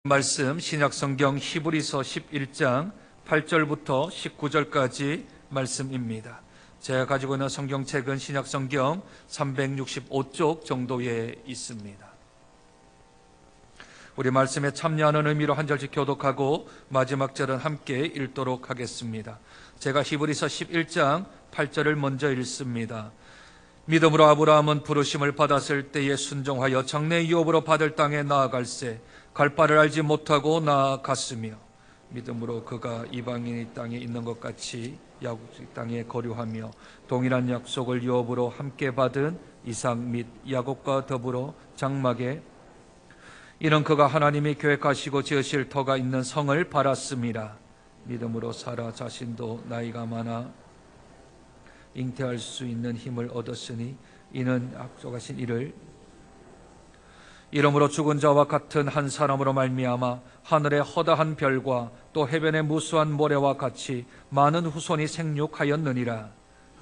말씀 신약성경 히브리서 11장 8절부터 19절까지 말씀입니다. 제가 가지고 있는 성경책은 신약성경 365쪽 정도에 있습니다. 우리 말씀에 참여하는 의미로 한 절씩 교독하고 마지막 절은 함께 읽도록 하겠습니다. 제가 히브리서 11장 8절을 먼저 읽습니다. 믿음으로 아브라함은 부르심을 받았을 때에 순종하여 장래 유업으로 받을 땅에 나아갈새 갈 바를 알지 못하고 나아갔으며 믿음으로 그가 이방인의 땅에 있는 것 같이 야곱의 땅에 거류하며 동일한 약속을 유업으로 함께 받은 이삭 및 야곱과 더불어 장막에 이는 그가 하나님이 계획하시고 지으실 터가 있는 성을 바랐음이라. 믿음으로 사라 자신도 나이가 많아 잉태할 수 있는 힘을 얻었으니 이는 약속하신 이를 이러므로 죽은 자와 같은 한 사람으로 말미암아 하늘의 허다한 별과 또 해변의 무수한 모래와 같이 많은 후손이 생육하였느니라.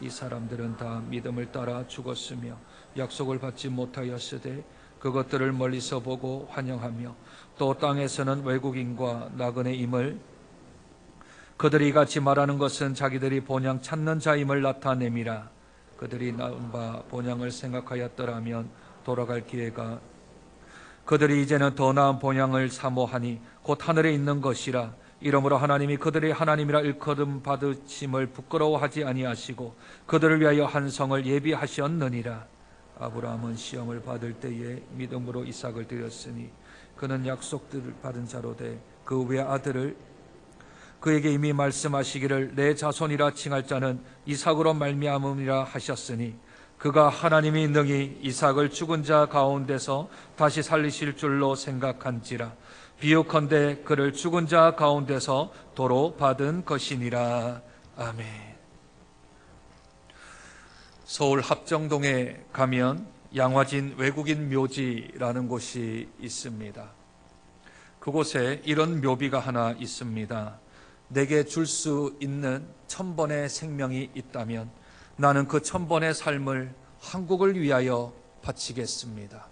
이 사람들은 다 믿음을 따라 죽었으며 약속을 받지 못하였으되 그것들을 멀리서 보고 환영하며 또 땅에서는 외국인과 나그네임을 그들이 같이 말하는 것은 자기들이 본향 찾는 자임을 나타냄이라. 그들이 나온 바 본향을 생각하였더라면 돌아갈 기회가 그들이 이제는 더 나은 본향을 사모하니 곧 하늘에 있는 것이라. 이러므로 하나님이 그들의 하나님이라 일컬음 받으심을 부끄러워하지 아니하시고 그들을 위하여 한 성을 예비하셨느니라. 아브라함은 시험을 받을 때에 믿음으로 이삭을 드렸으니 그는 약속들을 받은 자로 돼 그 외아들을 그에게 이미 말씀하시기를 내 자손이라 칭할 자는 이삭으로 말미암음이라 하셨으니 그가 하나님이 능히 이삭을 죽은 자 가운데서 다시 살리실 줄로 생각한지라. 비유컨대 그를 죽은 자 가운데서 도로 받은 것이니라. 아멘. 서울 합정동에 가면 양화진 외국인 묘지라는 곳이 있습니다. 그곳에 이런 묘비가 하나 있습니다. 내게 줄 수 있는 1000번의 생명이 있다면 나는 그 1000번의 삶을 한국을 위하여 바치겠습니다.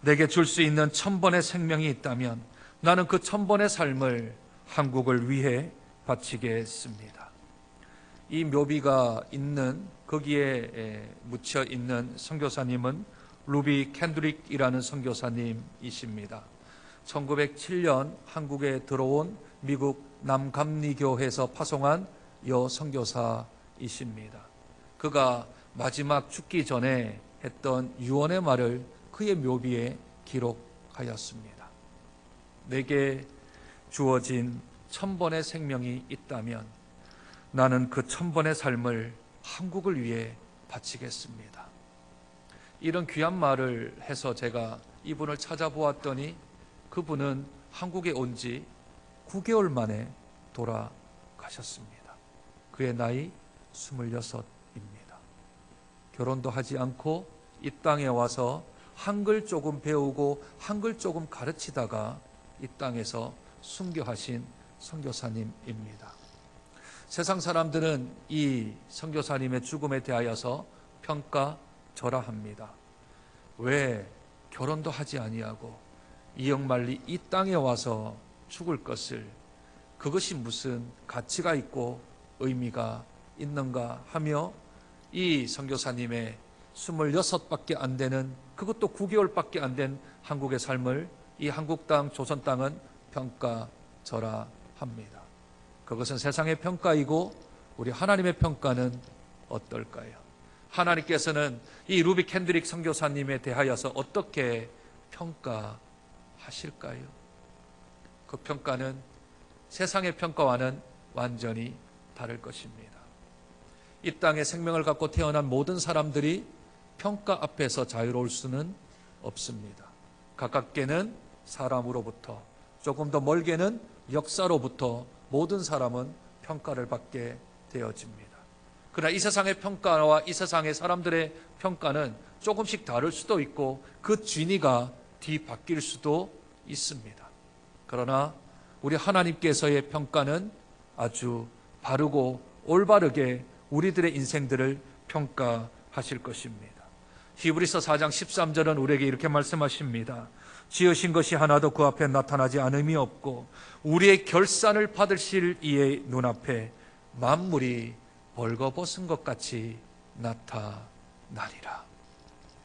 내게 줄 수 있는 1000번의 생명이 있다면 나는 그 1000번의 삶을 한국을 위해 바치겠습니다. 이 묘비가 있는 거기에 묻혀 있는 선교사님은 루비 캔드릭이라는 선교사님이십니다. 1907년 한국에 들어온 미국 남감리교회에서 파송한 여 선교사이십니다. 그가 마지막 죽기 전에 했던 유언의 말을 그의 묘비에 기록하였습니다. 내게 주어진 1000번의 생명이 있다면 나는 그 1000번의 삶을 한국을 위해 바치겠습니다. 이런 귀한 말을 해서 제가 이분을 찾아보았더니 그분은 한국에 온 지 9개월 만에 돌아가셨습니다. 그의 나이 26입니다. 결혼도 하지 않고 이 땅에 와서 한글 조금 배우고 한글 조금 가르치다가 이 땅에서 순교하신 선교사님입니다. 세상 사람들은 이 선교사님의 죽음에 대하여서 평가절하합니다. 왜 결혼도 하지 아니하고 이역만리 이 땅에 와서 죽을 것을, 그것이 무슨 가치가 있고 의미가 있는가 하며 이 선교사님의 26밖에 안 되는, 그것도 9개월밖에 안 된 한국의 삶을 이 한국 땅, 조선 땅은 평가절하합니다. 그것은 세상의 평가이고 우리 하나님의 평가는 어떨까요? 하나님께서는 이 루비 캔드릭 선교사님에 대하여서 어떻게 평가하실까요? 그 평가는 세상의 평가와는 완전히 다를 것입니다. 이 땅에 생명을 갖고 태어난 모든 사람들이 평가 앞에서 자유로울 수는 없습니다. 가깝게는 사람으로부터, 조금 더 멀게는 역사로부터 모든 사람은 평가를 받게 되어집니다. 그러나 이 세상의 평가와 이 세상의 사람들의 평가는 조금씩 다를 수도 있고 그 진위가 뒤바뀔 수도 있습니다. 그러나 우리 하나님께서의 평가는 아주 바르고 올바르게 우리들의 인생들을 평가하실 것입니다. 히브리서 4장 13절은 우리에게 이렇게 말씀하십니다. 지으신 것이 하나도 그 앞에 나타나지 않음이 없고 우리의 결산을 받으실 이의 눈앞에 만물이 벌거벗은 것 같이 나타나리라.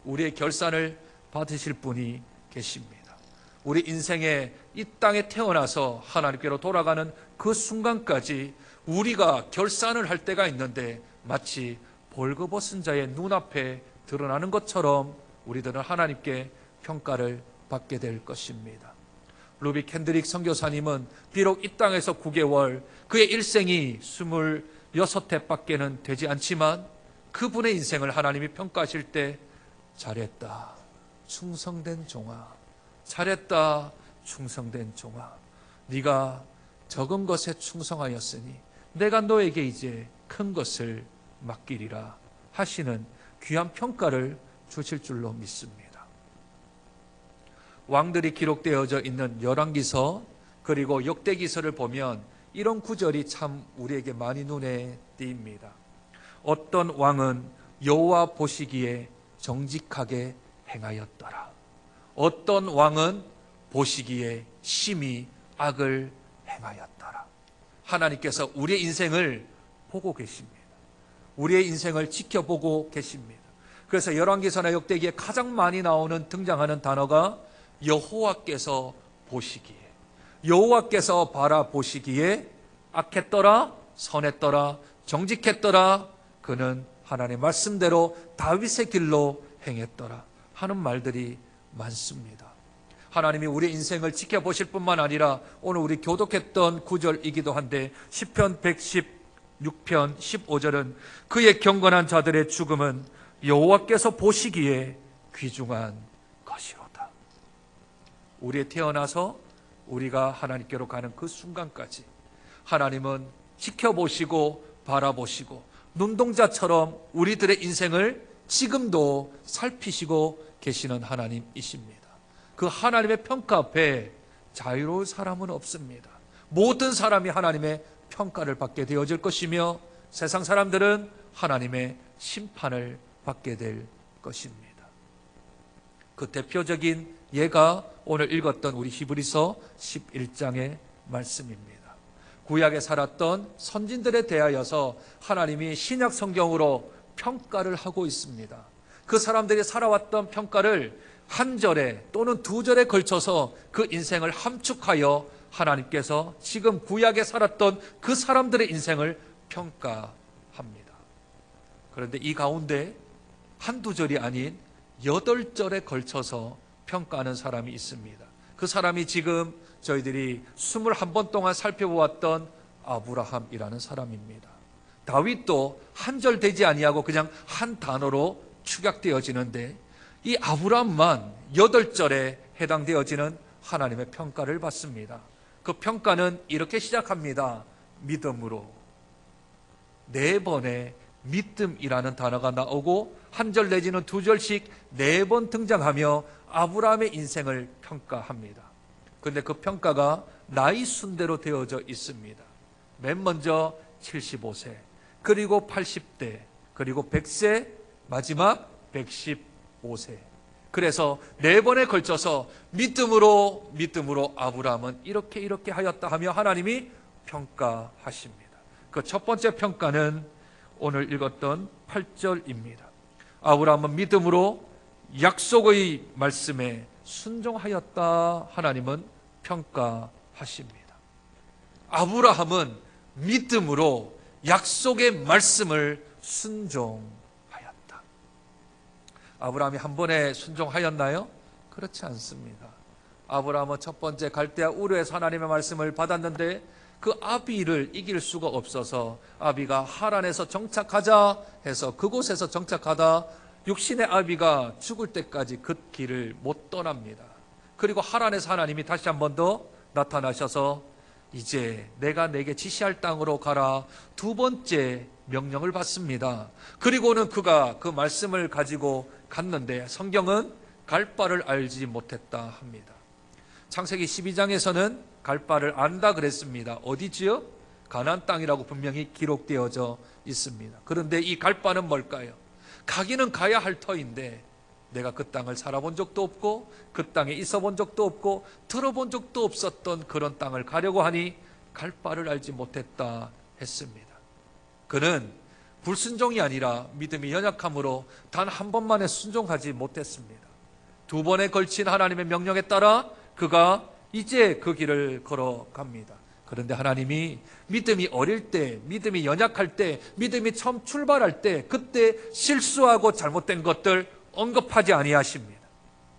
우리의 결산을 받으실 분이 계십니다. 우리 인생에 이 땅에 태어나서 하나님께로 돌아가는 그 순간까지 우리가 결산을 할 때가 있는데 마치 벌거벗은 자의 눈앞에 드러나는 것처럼 우리들은 하나님께 평가를 받게 될 것입니다. 루비 캔드릭 선교사님은 비록 이 땅에서 9개월, 그의 일생이 26회밖에는 되지 않지만 그분의 인생을 하나님이 평가하실 때 잘했다, 충성된 종아, 잘했다, 충성된 종아, 네가 적은 것에 충성하였으니 내가 너에게 이제 큰 것을 맡기리라 하시는 귀한 평가를 주실 줄로 믿습니다. 왕들이 기록되어져 있는 열왕기서 그리고 역대기서를 보면 이런 구절이 참 우리에게 많이 눈에 띕니다. 어떤 왕은 여호와 보시기에 정직하게 행하였더라. 어떤 왕은 보시기에 심히 악을 행하였더라. 하나님께서 우리의 인생을 보고 계십니다. 우리의 인생을 지켜보고 계십니다. 그래서 열왕기서나 역대기에 가장 많이 나오는 등장하는 단어가 여호와께서 보시기에, 여호와께서 바라보시기에 악했더라, 선했더라, 정직했더라, 그는 하나님의 말씀대로 다윗의 길로 행했더라 하는 말들이 많습니다. 하나님이 우리 인생을 지켜보실 뿐만 아니라 오늘 우리 교독했던 구절이기도 한데 시편 116편 15절은 그의 경건한 자들의 죽음은 여호와께서 보시기에 귀중한 것이로다. 우리의 태어나서 우리가 하나님께로 가는 그 순간까지 하나님은 지켜보시고 바라보시고 눈동자처럼 우리들의 인생을 지금도 살피시고 계시는 하나님이십니다. 그 하나님의 평가 앞에 자유로울 사람은 없습니다. 모든 사람이 하나님의 평가를 받게 되어질 것이며 세상 사람들은 하나님의 심판을 받게 될 것입니다. 그 대표적인 예가 오늘 읽었던 우리 히브리서 11장의 말씀입니다. 구약에 살았던 선진들에 대하여서 하나님이 신약 성경으로 평가를 하고 있습니다. 그 사람들이 살아왔던 평가를 한 절에 또는 두 절에 걸쳐서 그 인생을 함축하여 하나님께서 지금 구약에 살았던 그 사람들의 인생을 평가합니다. 그런데 이 가운데 한두 절이 아닌 8절에 걸쳐서 평가하는 사람이 있습니다. 그 사람이 지금 저희들이 21번 동안 살펴보았던 아브라함이라는 사람입니다. 다윗도 한 절 되지 아니하고 그냥 한 단어로 축약되어지는데 이 아브라함만 8절에 해당되어지는 하나님의 평가를 받습니다. 그 평가는 이렇게 시작합니다. 믿음으로. 4번의 믿음이라는 단어가 나오고 한 절 내지는 2절씩 4번 등장하며 아브라함의 인생을 평가합니다. 그런데 그 평가가 나이 순대로 되어져 있습니다. 맨 먼저 75세, 그리고 80대, 그리고 100세, 마지막 115세. 그래서 4번에 걸쳐서 믿음으로 아브라함은 이렇게 하였다 하며 하나님이 평가하십니다. 그 첫 번째 평가는 오늘 읽었던 8절입니다. 아브라함은 믿음으로 약속의 말씀에 순종하였다 하나님은 평가하십니다. 아브라함은 믿음으로 약속의 말씀을 순종하였다. 아브라함이 한 번에 순종하였나요? 그렇지 않습니다. 아브라함은 첫 번째 갈대아 우르에서 하나님의 말씀을 받았는데 그 아비를 이길 수가 없어서 아비가 하란에서 정착하자 해서 그곳에서 정착하다 육신의 아비가 죽을 때까지 그 길을 못 떠납니다. 그리고 하란에서 하나님이 다시 한 번 더 나타나셔서 이제 내가 내게 지시할 땅으로 가라 2번째 명령을 받습니다. 그리고는 그가 그 말씀을 가지고 갔는데 성경은 갈 바를 알지 못했다 합니다. 창세기 12장에서는 갈 바를 안다 그랬습니다. 어디지요? 가나안 땅이라고 분명히 기록되어져 있습니다. 그런데 이 갈 바는 뭘까요? 가기는 가야 할 터인데 내가 그 땅을 살아본 적도 없고 그 땅에 있어 본 적도 없고 들어본 적도 없었던 그런 땅을 가려고 하니 갈 바를 알지 못했다 했습니다. 그는 불순종이 아니라 믿음이 연약함으로 단 한 번만에 순종하지 못했습니다. 두 번에 걸친 하나님의 명령에 따라 그가 이제 그 길을 걸어갑니다. 그런데 하나님이 믿음이 어릴 때, 믿음이 연약할 때, 믿음이 처음 출발할 때, 그때 실수하고 잘못된 것들 언급하지 아니하십니다.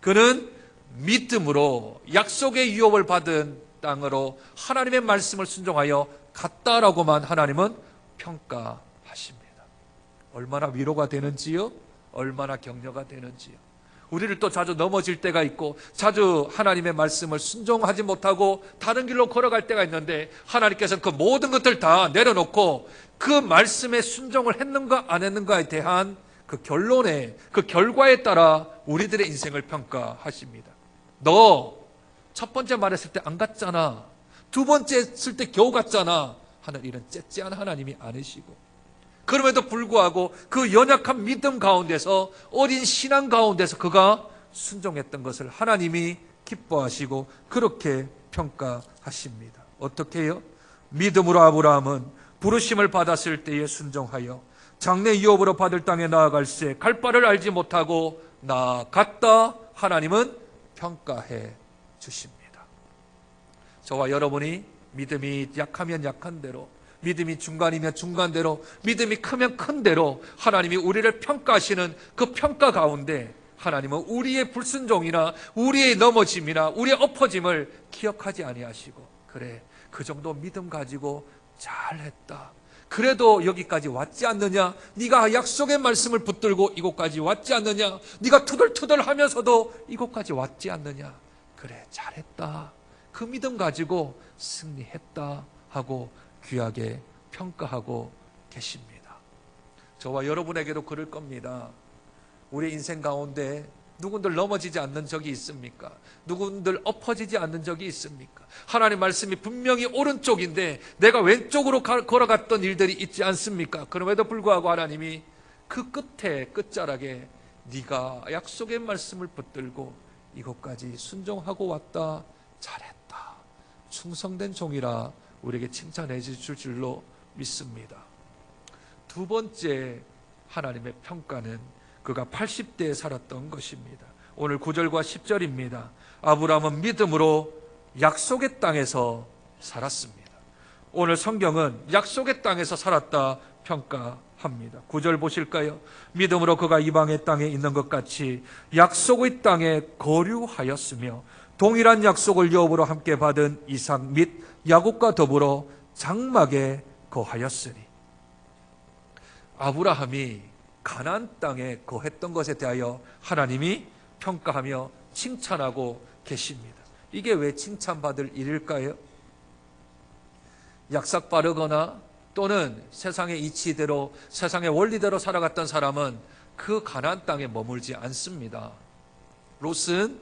그는 믿음으로 약속의 유업을 받은 땅으로 하나님의 말씀을 순종하여 갔다라고만 하나님은 평가하십니다. 얼마나 위로가 되는지요? 얼마나 격려가 되는지요? 우리를 또 자주 넘어질 때가 있고 자주 하나님의 말씀을 순종하지 못하고 다른 길로 걸어갈 때가 있는데 하나님께서는 그 모든 것들 다 내려놓고 그 말씀에 순종을 했는가 안 했는가에 대한 그 결론에, 그 결과에 따라 우리들의 인생을 평가하십니다. 너 첫 번째 말했을 때 안 갔잖아. 두 번째 했을 때 겨우 갔잖아. 하는 이런 째째한 하나님이 아니시고, 그럼에도 불구하고 그 연약한 믿음 가운데서, 어린 신앙 가운데서 그가 순종했던 것을 하나님이 기뻐하시고 그렇게 평가하십니다. 어떻게 해요? 믿음으로 아브라함은 부르심을 받았을 때에 순종하여 장래 유업으로 받을 땅에 나아갈새 갈 바를 알지 못하고 나아갔다. 하나님은 평가해 주십니다. 저와 여러분이 믿음이 약하면 약한 대로, 믿음이 중간이면 중간대로, 믿음이 크면 큰 대로 하나님이 우리를 평가하시는 그 평가 가운데 하나님은 우리의 불순종이나 우리의 넘어짐이나 우리의 엎어짐을 기억하지 아니하시고, 그래, 그 정도 믿음 가지고 잘했다, 그래도 여기까지 왔지 않느냐, 네가 약속의 말씀을 붙들고 이곳까지 왔지 않느냐, 네가 투덜투덜 하면서도 이곳까지 왔지 않느냐, 그래 잘했다, 그 믿음 가지고 승리했다 하고 귀하게 평가하고 계십니다. 저와 여러분에게도 그럴 겁니다. 우리 인생 가운데 누군들 넘어지지 않는 적이 있습니까? 누군들 엎어지지 않는 적이 있습니까? 하나님 말씀이 분명히 오른쪽인데 내가 왼쪽으로 걸어갔던 일들이 있지 않습니까? 그럼에도 불구하고 하나님이 그 끝에, 끝자락에 네가 약속의 말씀을 붙들고 이곳까지 순종하고 왔다, 잘했다, 충성된 종이라 우리에게 칭찬해 주실 줄로 믿습니다. 두 번째 하나님의 평가는 그가 80대에 살았던 것입니다. 오늘 9절과 10절입니다. 아브라함은 믿음으로 약속의 땅에서 살았습니다. 오늘 성경은 약속의 땅에서 살았다 평가합니다. 9절 보실까요? 믿음으로 그가 이방의 땅에 있는 것 같이 약속의 땅에 거류하였으며 동일한 약속을 유업으로 함께 받은 이삭 및 야곱과 더불어 장막에 거하였으니. 아브라함이 가나안 땅에 거했던 것에 대하여 하나님이 평가하며 칭찬하고 계십니다. 이게 왜 칭찬받을 일일까요? 약삭 빠르거나 또는 세상의 이치대로, 세상의 원리대로 살아갔던 사람은 그 가나안 땅에 머물지 않습니다. 롯은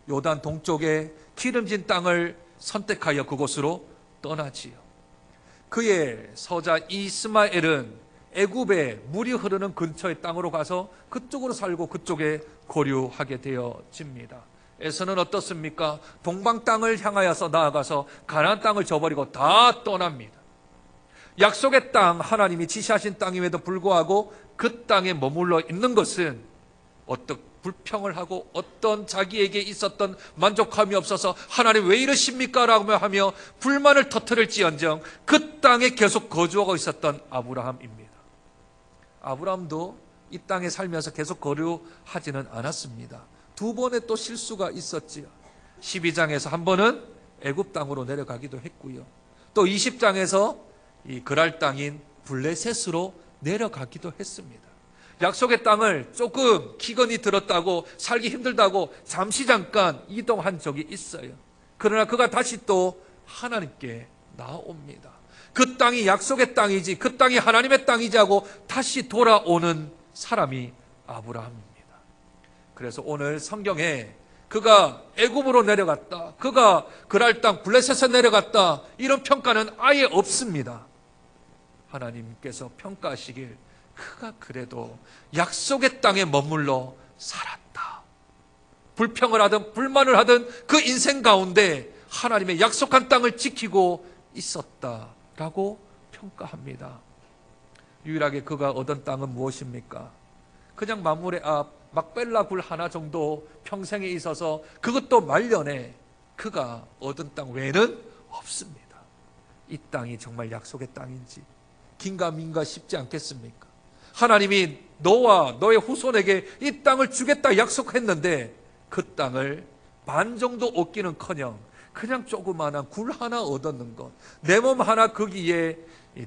요단 동쪽의 기름진 땅을 선택하여 그곳으로 떠나지요. 그의 서자 이스마엘은 애굽에 물이 흐르는 근처의 땅으로 가서 그쪽으로 살고 그쪽에 거류하게 되어집니다. 에서는 어떻습니까? 동방 땅을 향하여서 나아가서 가나안 땅을 저버리고 다 떠납니다. 약속의 땅, 하나님이 지시하신 땅임에도 불구하고 그 땅에 머물러 있는 것은 어떤 불평을 하고 어떤 자기에게 있었던 만족함이 없어서 하나님 왜 이러십니까? 라고 하며 불만을 터뜨릴지언정 그 땅에 계속 거주하고 있었던 아브라함입니다. 아브라함도 이 땅에 살면서 계속 거류하지는 않았습니다. 두 번의 또 실수가 있었지요. 12장에서 한 번은 애굽 땅으로 내려가기도 했고요. 또 20장에서 이 그랄 땅인 블레셋으로 내려가기도 했습니다. 약속의 땅을 조금 기근이 들었다고, 살기 힘들다고 잠시 잠깐 이동한 적이 있어요. 그러나 그가 다시 또 하나님께 나옵니다. 그 땅이 약속의 땅이지, 그 땅이 하나님의 땅이지 하고 다시 돌아오는 사람이 아브라함입니다. 그래서 오늘 성경에 그가 애굽으로 내려갔다, 그가 그랄 땅 블레셋에 내려갔다, 이런 평가는 아예 없습니다. 하나님께서 평가하시길 그가 그래도 약속의 땅에 머물러 살았다, 불평을 하든 불만을 하든 그 인생 가운데 하나님의 약속한 땅을 지키고 있었다라고 평가합니다. 유일하게 그가 얻은 땅은 무엇입니까? 그냥 만물의 앞 막벨라 굴 하나 정도 평생에 있어서 그것도 말년에 그가 얻은 땅 외에는 없습니다. 이 땅이 정말 약속의 땅인지 긴가민가 싶지 않겠습니까? 하나님이 너와 너의 후손에게 이 땅을 주겠다 약속했는데 그 땅을 반 정도 얻기는커녕 그냥 조그마한 굴 하나 얻었는 것, 내 몸 하나 거기에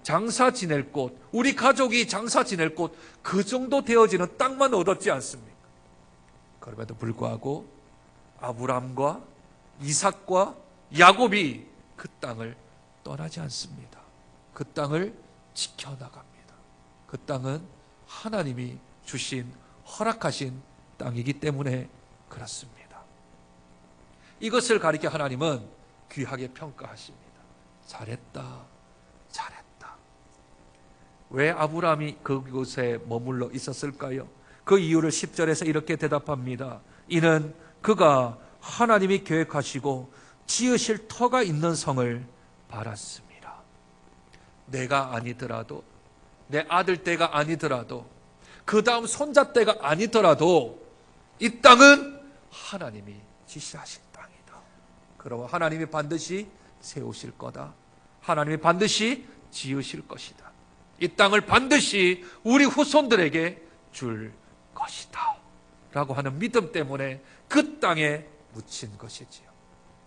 장사 지낼 곳, 우리 가족이 장사 지낼 곳, 그 정도 되어지는 땅만 얻었지 않습니까? 그럼에도 불구하고 아브람과 이삭과 야곱이 그 땅을 떠나지 않습니다. 그 땅을 지켜나갑니다. 그 땅은 하나님이 주신 허락하신 땅이기 때문에 그렇습니다. 이것을 가리켜 하나님은 귀하게 평가하십니다. 잘했다, 잘했다. 왜 아브라함이 그곳에 머물러 있었을까요? 그 이유를 10절에서 이렇게 대답합니다. 이는 그가 하나님이 계획하시고 지으실 터가 있는 성을 바랐습니다. 내가 아니더라도, 내 아들 때가 아니더라도, 그 다음 손자 때가 아니더라도 이 땅은 하나님이 지시하신 땅이다. 그러므로 하나님이 반드시 세우실 거다. 하나님이 반드시 지으실 것이다. 이 땅을 반드시 우리 후손들에게 줄 것이다 라고 하는 믿음 때문에 그 땅에 묻힌 것이지요.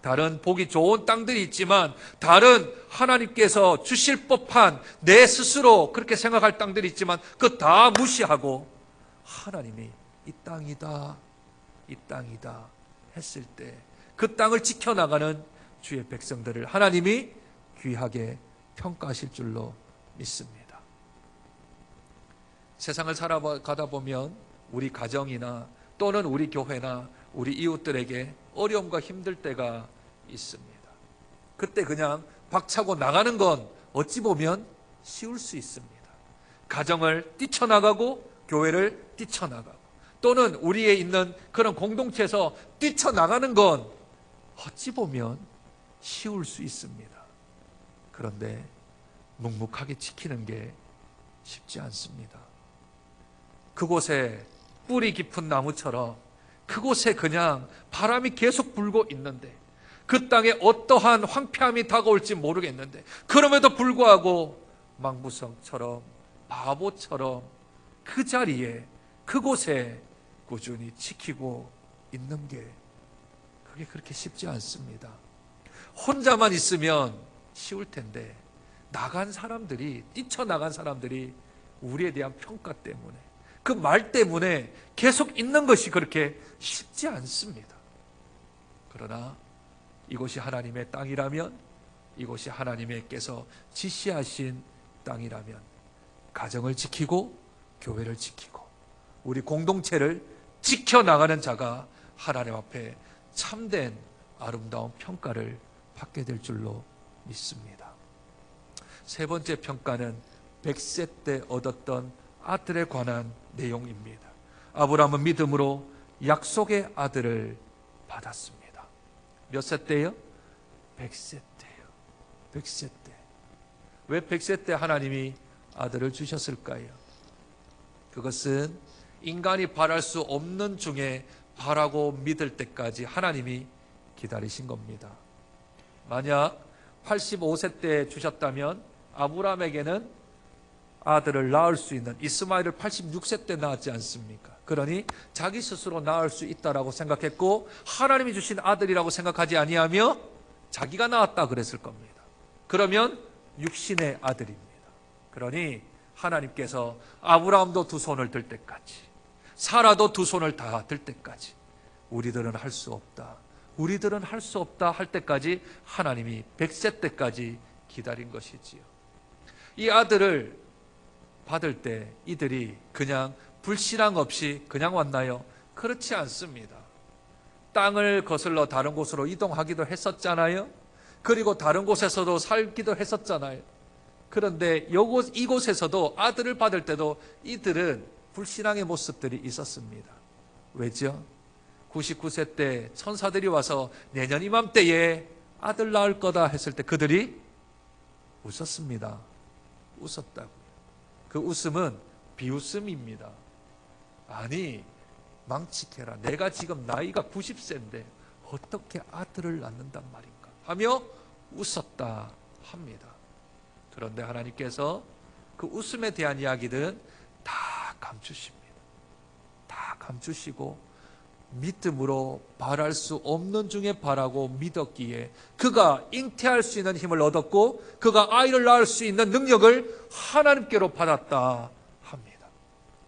다른 보기 좋은 땅들이 있지만, 다른 하나님께서 주실 법한 내 스스로 그렇게 생각할 땅들이 있지만 그거 다 무시하고 하나님이 이 땅이다, 이 땅이다 했을 때 그 땅을 지켜나가는 주의 백성들을 하나님이 귀하게 평가하실 줄로 믿습니다. 세상을 살아가다 보면 우리 가정이나 또는 우리 교회나 우리 이웃들에게 어려움과 힘들 때가 있습니다. 그때 그냥 박차고 나가는 건 어찌 보면 쉬울 수 있습니다. 가정을 뛰쳐나가고 교회를 뛰쳐나가고 또는 우리에 있는 그런 공동체에서 뛰쳐나가는 건 어찌 보면 쉬울 수 있습니다. 그런데 묵묵하게 지키는 게 쉽지 않습니다. 그곳에 뿌리 깊은 나무처럼 그곳에 그냥 바람이 계속 불고 있는데, 그 땅에 어떠한 황폐함이 다가올지 모르겠는데, 그럼에도 불구하고 망부성처럼 바보처럼 그 자리에 그곳에 꾸준히 지키고 있는 게 그게 그렇게 쉽지 않습니다. 혼자만 있으면 쉬울 텐데 나간 사람들이, 뛰쳐나간 사람들이 우리에 대한 평가 때문에, 그 말 때문에 계속 있는 것이 그렇게 쉽지 않습니다. 그러나 이곳이 하나님의 땅이라면, 이곳이 하나님께서 지시하신 땅이라면 가정을 지키고 교회를 지키고 우리 공동체를 지켜나가는 자가 하나님 앞에 참된 아름다운 평가를 받게 될 줄로 믿습니다. 세 번째 평가는 100세 때 얻었던 아들에 관한 내용입니다. 아브라함은 믿음으로 약속의 아들을 받았습니다. 몇 세 때요? 100세 때요. 100세 때. 왜 100세 때 하나님이 아들을 주셨을까요? 그것은 인간이 바랄 수 없는 중에 바라고 믿을 때까지 하나님이 기다리신 겁니다. 만약 85세 때 주셨다면 아브라함에게는 아들을 낳을 수 있는, 이스마엘을 86세 때 낳았지 않습니까? 그러니 자기 스스로 낳을 수 있다라고 생각했고 하나님이 주신 아들이라고 생각하지 아니하며 자기가 낳았다 그랬을 겁니다. 그러면 육신의 아들입니다. 그러니 하나님께서 아브라함도 두 손을 들 때까지, 사라도 두 손을 다 들 때까지, 우리들은 할 수 없다, 우리들은 할 수 없다 할 때까지 하나님이 100세 때까지 기다린 것이지요. 이 아들을 받을 때 이들이 그냥 불신앙 없이 그냥 왔나요? 그렇지 않습니다. 땅을 거슬러 다른 곳으로 이동하기도 했었잖아요. 그리고 다른 곳에서도 살기도 했었잖아요. 그런데 이곳에서도 아들을 받을 때도 이들은 불신앙의 모습들이 있었습니다. 왜죠? 99세 때 천사들이 와서 내년 이맘때에 아들 낳을 거다 했을 때 그들이 웃었습니다. 웃었다고요. 그 웃음은 비웃음입니다. 아니, 망치켜라. 내가 지금 나이가 90세인데 어떻게 아들을 낳는단 말인가 하며 웃었다 합니다. 그런데 하나님께서 그 웃음에 대한 이야기들은 다 감추십니다. 다 감추시고 믿음으로 바랄 수 없는 중에 바라고 믿었기에 그가 잉태할 수 있는 힘을 얻었고 그가 아이를 낳을 수 있는 능력을 하나님께로 받았다 합니다.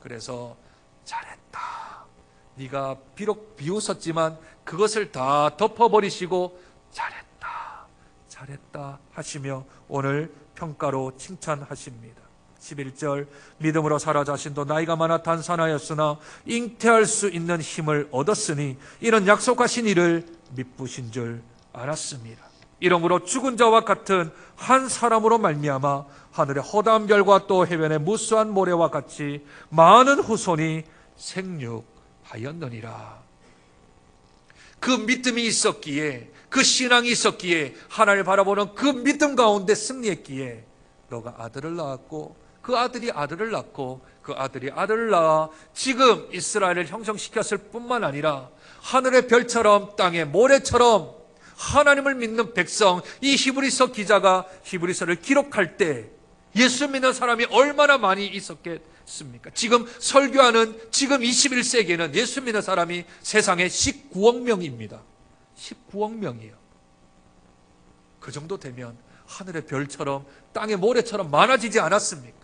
그래서 잘했다. 네가 비록 비웃었지만 그것을 다 덮어버리시고 잘했다 하시며 오늘 평가로 칭찬하십니다. 11절 믿음으로 사라 자신도 나이가 많아 단산하였으나 잉태할 수 있는 힘을 얻었으니 이는 약속하신 이를 미쁘신 줄 알았습니다. 이러므로 죽은 자와 같은 한 사람으로 말미암아 하늘의 허다한 별과 또 해변의 무수한 모래와 같이 많은 후손이 생육하였느니라. 그 믿음이 있었기에, 그 신앙이 있었기에, 하나님을 바라보는 그 믿음 가운데 승리했기에 너가 아들을 낳았고 그 아들이 아들을 낳고 그 아들이 아들을 낳아 지금 이스라엘을 형성시켰을 뿐만 아니라 하늘의 별처럼 땅의 모래처럼 하나님을 믿는 백성, 이 히브리서 기자가 히브리서를 기록할 때 예수 믿는 사람이 얼마나 많이 있었겠습니까? 지금 설교하는 지금 21세기에는 예수 믿는 사람이 세상에 19억 명입니다. 19억 명이에요. 그 정도 되면 하늘의 별처럼 땅의 모래처럼 많아지지 않았습니까?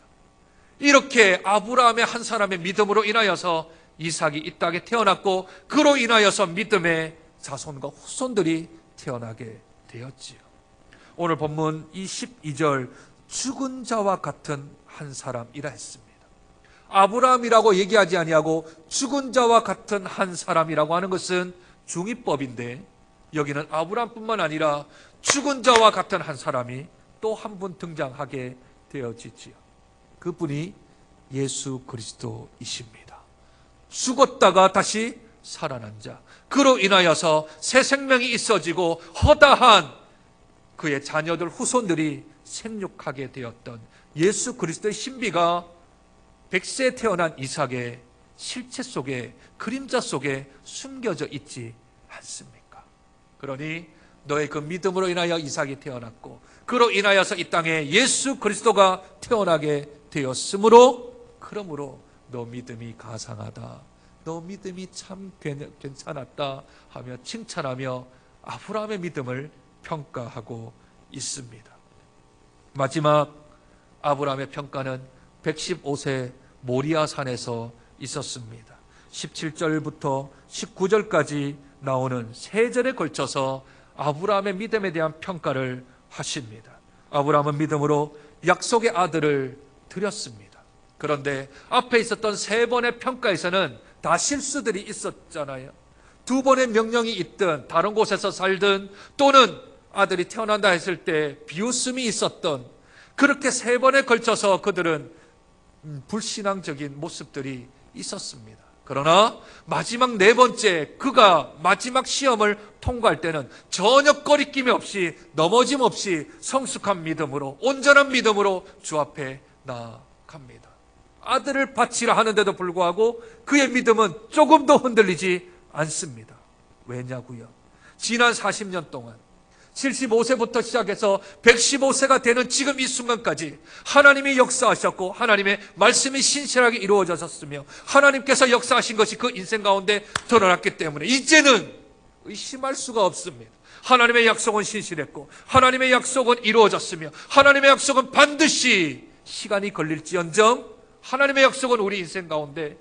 이렇게 아브라함의 한 사람의 믿음으로 인하여서 이삭이 이 땅에 태어났고 그로 인하여서 믿음의 자손과 후손들이 태어나게 되었지요. 오늘 본문 22절 죽은 자와 같은 한 사람이라 했습니다. 아브라함이라고 얘기하지 아니하고 죽은 자와 같은 한 사람이라고 하는 것은 중의법인데 여기는 아브라함뿐만 아니라 죽은 자와 같은 한 사람이 또 한 분 등장하게 되어지지요. 그분이 예수 그리스도이십니다. 죽었다가 다시 살아난 자, 그로 인하여서 새 생명이 있어지고 허다한 그의 자녀들 후손들이 생육하게 되었던 예수 그리스도의 신비가 100세에 태어난 이삭의 실체 속에, 그림자 속에 숨겨져 있지 않습니까? 그러니 너의 그 믿음으로 인하여 이삭이 태어났고 그로 인하여서 이 땅에 예수 그리스도가 태어나게 되었으므로, 그러므로 너 믿음이 가상하다, 너 믿음이 참 괜찮았다 하며 칭찬하며 아브라함의 믿음을 평가하고 있습니다. 마지막 아브라함의 평가는 115세 모리아산에서 있었습니다. 17절부터 19절까지 나오는 세 절에 걸쳐서 아브라함의 믿음에 대한 평가를 하십니다. 아브라함은 믿음으로 약속의 아들을 드렸습니다. 그런데 앞에 있었던 세 번의 평가에서는 다 실수들이 있었잖아요. 두 번의 명령이 있든 다른 곳에서 살든 또는 아들이 태어난다 했을 때 비웃음이 있었던, 그렇게 세 번에 걸쳐서 그들은 불신앙적인 모습들이 있었습니다. 그러나 마지막 네 번째, 그가 마지막 시험을 통과할 때는 전혀 꺼리낌이 없이, 넘어짐 없이 성숙한 믿음으로, 온전한 믿음으로 주 앞에 나아갑니다. 아들을 바치라 하는데도 불구하고 그의 믿음은 조금도 흔들리지 않습니다. 왜냐고요? 지난 40년 동안 75세부터 시작해서 115세가 되는 지금 이 순간까지 하나님이 역사하셨고 하나님의 말씀이 신실하게 이루어졌으며 하나님께서 역사하신 것이 그 인생 가운데 드러났기 때문에 이제는 의심할 수가 없습니다. 하나님의 약속은 신실했고 하나님의 약속은 이루어졌으며 하나님의 약속은 반드시 시간이 걸릴지언정 하나님의 약속은 우리 인생 가운데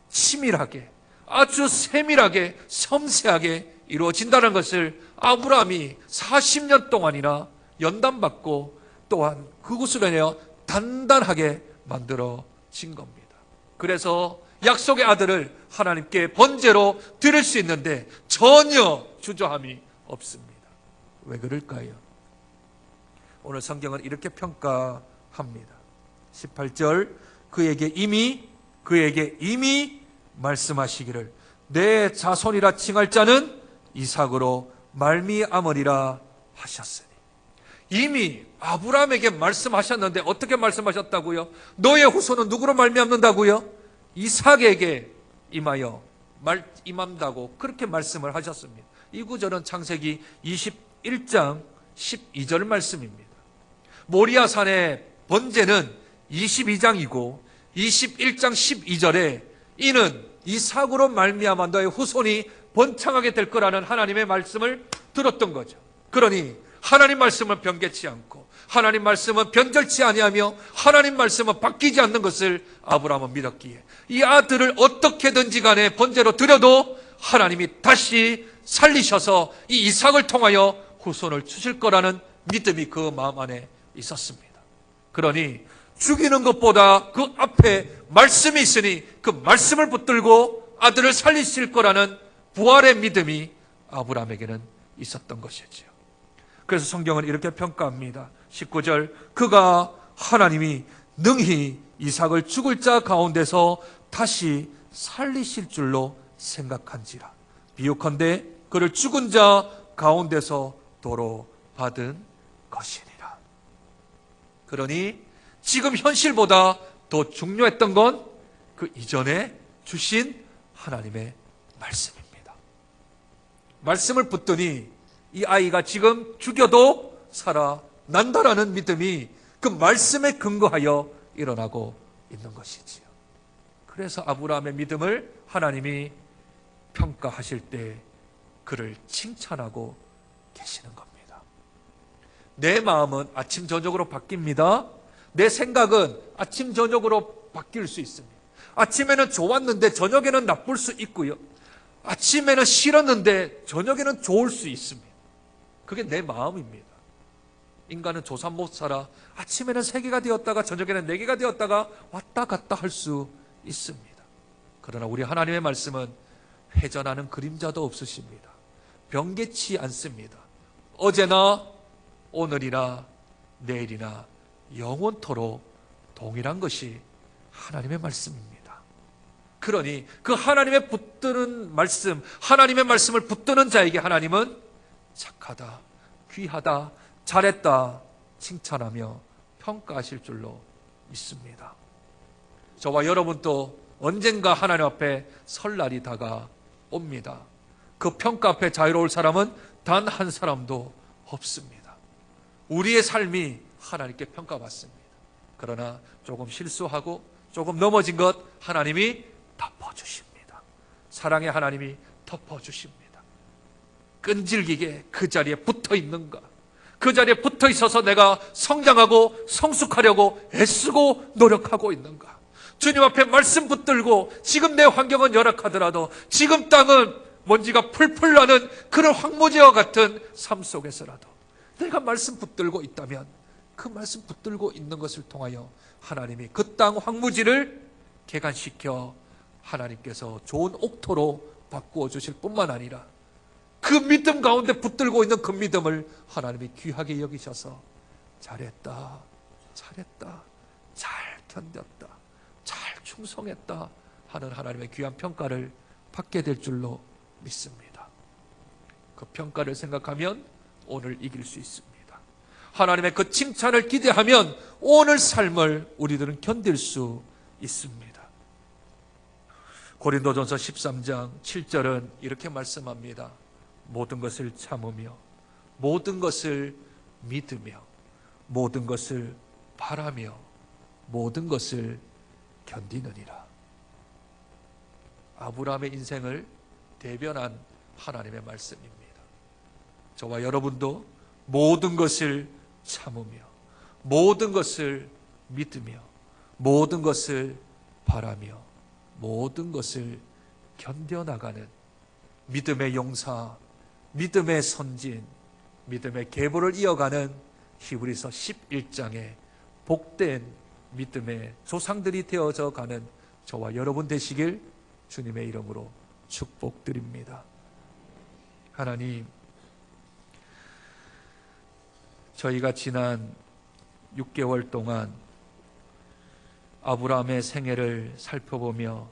치밀하게, 아주 세밀하게, 섬세하게 이루어진다는 것을 아브라함이 40년 동안이나 연단받고 또한 그것으로 인하여 단단하게 만들어진 겁니다. 그래서 약속의 아들을 하나님께 번제로 드릴 수 있는데 전혀 주저함이 없습니다. 왜 그럴까요? 오늘 성경은 이렇게 평가합니다. 18절 그에게 이미 말씀하시기를 내 자손이라 칭할 자는 이삭으로 말미암으리라 하셨으니. 이미 아브라함에게 말씀하셨는데 어떻게 말씀하셨다고요? 너의 후손은 누구로 말미암는다고요? 이삭에게 임한다고 그렇게 말씀을 하셨습니다. 이 구절은 창세기 21장 12절 말씀입니다. 모리아산의 번제는 22장이고 21장 12절에 이는 이삭으로 말미암아 너의 후손이 번창하게 될 거라는 하나님의 말씀을 들었던 거죠. 그러니 하나님 말씀은 변개치 않고 하나님 말씀은 변절치 아니하며 하나님 말씀은 바뀌지 않는 것을 아브라함은 믿었기에 이 아들을 어떻게든지 간에 번제로 드려도 하나님이 다시 살리셔서 이 이삭을 통하여 후손을 주실 거라는 믿음이 그 마음 안에 있었습니다. 그러니 죽이는 것보다 그 앞에 말씀이 있으니 그 말씀을 붙들고 아들을 살리실 거라는 부활의 믿음이 아브라함에게는 있었던 것이죠. 그래서 성경은 이렇게 평가합니다. 19절, 그가 하나님이 능히 이삭을 죽을 자 가운데서 다시 살리실 줄로 생각한지라. 비유컨대 그를 죽은 자 가운데서 도로 받은 것이니라. 그러니 지금 현실보다 더 중요했던 건 그 이전에 주신 하나님의 말씀입니다. 말씀을 붙더니 이 아이가 지금 죽여도 살아난다라는 믿음이 그 말씀에 근거하여 일어나고 있는 것이지요. 그래서 아브라함의 믿음을 하나님이 평가하실 때 그를 칭찬하고 계시는 겁니다. 내 마음은 아침 저녁으로 바뀝니다. 내 생각은 아침 저녁으로 바뀔 수 있습니다. 아침에는 좋았는데 저녁에는 나쁠 수 있고요. 아침에는 싫었는데 저녁에는 좋을 수 있습니다. 그게 내 마음입니다. 인간은 조삼 못 살아. 아침에는 3개가 되었다가 저녁에는 4개가 되었다가 왔다 갔다 할 수 있습니다. 그러나 우리 하나님의 말씀은 회전하는 그림자도 없으십니다. 변개치 않습니다. 어제나 오늘이나 내일이나 영원토록 동일한 것이 하나님의 말씀입니다. 그러니 그 하나님의 붙드는 말씀, 하나님의 말씀을 붙드는 자에게 하나님은 착하다, 귀하다, 잘했다 칭찬하며 평가하실 줄로 믿습니다. 저와 여러분도 언젠가 하나님 앞에 설 날이 다가옵니다. 그 평가 앞에 자유로울 사람은 단 한 사람도 없습니다. 우리의 삶이 하나님께 평가받습니다. 그러나 조금 실수하고 조금 넘어진 것 하나님이 덮어주십니다. 사랑의 하나님이 덮어주십니다. 끈질기게 그 자리에 붙어 있는가, 그 자리에 붙어 있어서 내가 성장하고 성숙하려고 애쓰고 노력하고 있는가, 주님 앞에 말씀 붙들고 지금 내 환경은 열악하더라도 지금 땅은 먼지가 풀풀 나는 그런 황무지와 같은 삶 속에서라도 내가 말씀 붙들고 있다면 그 말씀 붙들고 있는 것을 통하여 하나님이 그 땅 황무지를 개간시켜 하나님께서 좋은 옥토로 바꾸어 주실 뿐만 아니라 그 믿음 가운데 붙들고 있는 그 믿음을 하나님이 귀하게 여기셔서 잘했다, 잘했다, 잘 견뎠다, 잘 충성했다 하는 하나님의 귀한 평가를 받게 될 줄로 믿습니다. 그 평가를 생각하면 오늘 이길 수 있습니다. 하나님의 그 칭찬을 기대하면 오늘 삶을 우리들은 견딜 수 있습니다. 고린도전서 13장 7절은 이렇게 말씀합니다. 모든 것을 참으며 모든 것을 믿으며 모든 것을 바라며 모든 것을 견디느니라. 아브라함의 인생을 대변한 하나님의 말씀입니다. 저와 여러분도 모든 것을 참으며 모든 것을 믿으며 모든 것을 바라며 모든 것을 견뎌나가는 믿음의 용사, 믿음의 선진, 믿음의 계보를 이어가는 히브리서 11장의 복된 믿음의 조상들이 되어져 가는 저와 여러분 되시길 주님의 이름으로 축복드립니다. 하나님, 저희가 지난 6개월 동안 아브라함의 생애를 살펴보며